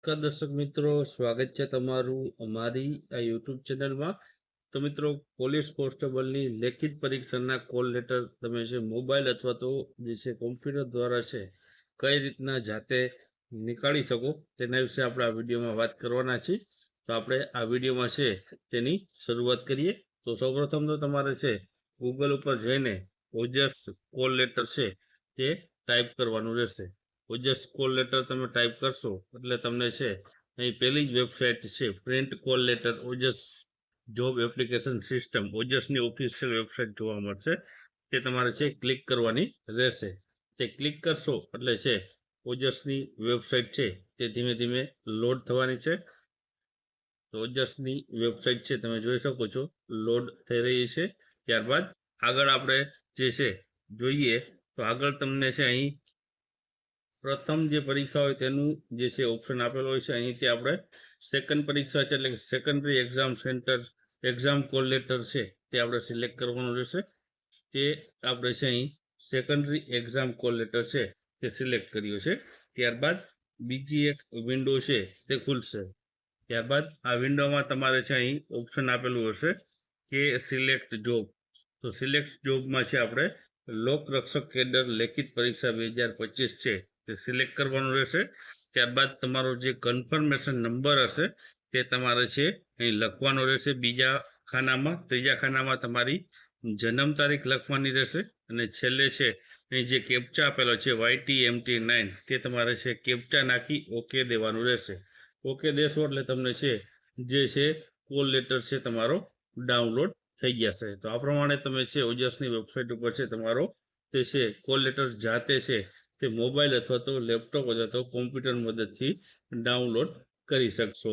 નમસ્કાર દર્શક મિત્રો, સ્વાગત છે તમારું અમારી આ યુટ્યુબ ચેનલમાં. તો મિત્રો, પોલીસ કોન્સ્ટેબલની લેખિત પરીક્ષાના કોલ લેટર તમે છે મોબાઈલ અથવા તો જે છે કોમ્પ્યુટર દ્વારા છે કઈ રીતના જાતે નીકાળી શકો તેના વિશે આપણે આ વિડીયોમાં વાત કરવાના છીએ. તો આપણે આ વિડીયોમાં છે તેની શરૂઆત કરીએ. તો સૌપ્રથમ તો તમારે છે ગૂગલ ઉપર જઈને ઓજસ કોલ લેટર છે તે ટાઈપ કરવાનું રહેશે. ઓજસ કોલ લેટર તમે ટાઈપ કરશો એટલે તમને છે અહીં પહેલી જ વેબસાઇટ છે print call letter OJAS job application system, ઓજસની ઓફિશિયલ વેબસાઇટ જોવા મળશે. તે તમારે છે ક્લિક કરવાની રહેશે. તે ક્લિક કરશો એટલે છે ઓજસની વેબસાઇટ છે તે ધીમે ધીમે લોડ થવાની છે. તો ઓજસની વેબસાઇટ છે તમે જોઈ શકો છો લોડ થઈ રહી છે. ત્યારબાદ આગળ આપણે જે છે જોઈએ તો આગળ તમને છે અહીં પ્રથમ જે પરીક્ષા હોય તેનું જે છે ઓપ્શન આપેલો હોય છે. અહીંથી આપણે સેકન્ડ પરીક્ષા છે એટલે secondary exam centre exam call letter છે તે આપણે સિલેક્ટ કરવાનું રહેશે. તે આપણે છે અહીં સેકન્ડરી એક્ઝામ કોલ લેટર છે તે સિલેક્ટ કર્યું છે. ત્યારબાદ બીજી એક વિન્ડો છે તે ખુલશે. ત્યારબાદ આ વિન્ડોમાં તમારે છે અહીં ઓપ્શન આપેલું હશે કે સિલેક્ટ જોબ. તો સિલેક્ટ જોબમાં છે આપણે લોકરક્ષક કેડર લેખિત પરીક્ષા 2025 છે તે સિલેક્ટ કરવાનું રહેશે. ત્યારબાદ તમારો જે કન્ફર્મેશન નંબર હશે તે તમારે છે અહીં લખવાનો રહેશે બીજા ખાનામાં. ત્રીજા ખાનામાં તમારી જન્મ તારીખ લખવાની રહેશે અને છેલ્લે છે અહીં જે કેપ્ચા આપેલો છે YTMT9 તે તમારે છે કેપ્ચા નાખી ઓકે દેવાનું રહેશે. ઓકે દેશો એટલે તમને છે જે છે કોલ લેટર છે તમારો ડાઉનલોડ થઈ જશે. તો આ પ્રમાણે તમે છે ઓજસની વેબસાઇટ ઉપર છે તમારો તે છે કોલ લેટર જાતે છે તે મોબાઈલ અથવા તો લેપટોપ અથવા તો કોમ્પ્યુટર મદદથી ડાઉનલોડ કરી શકશો.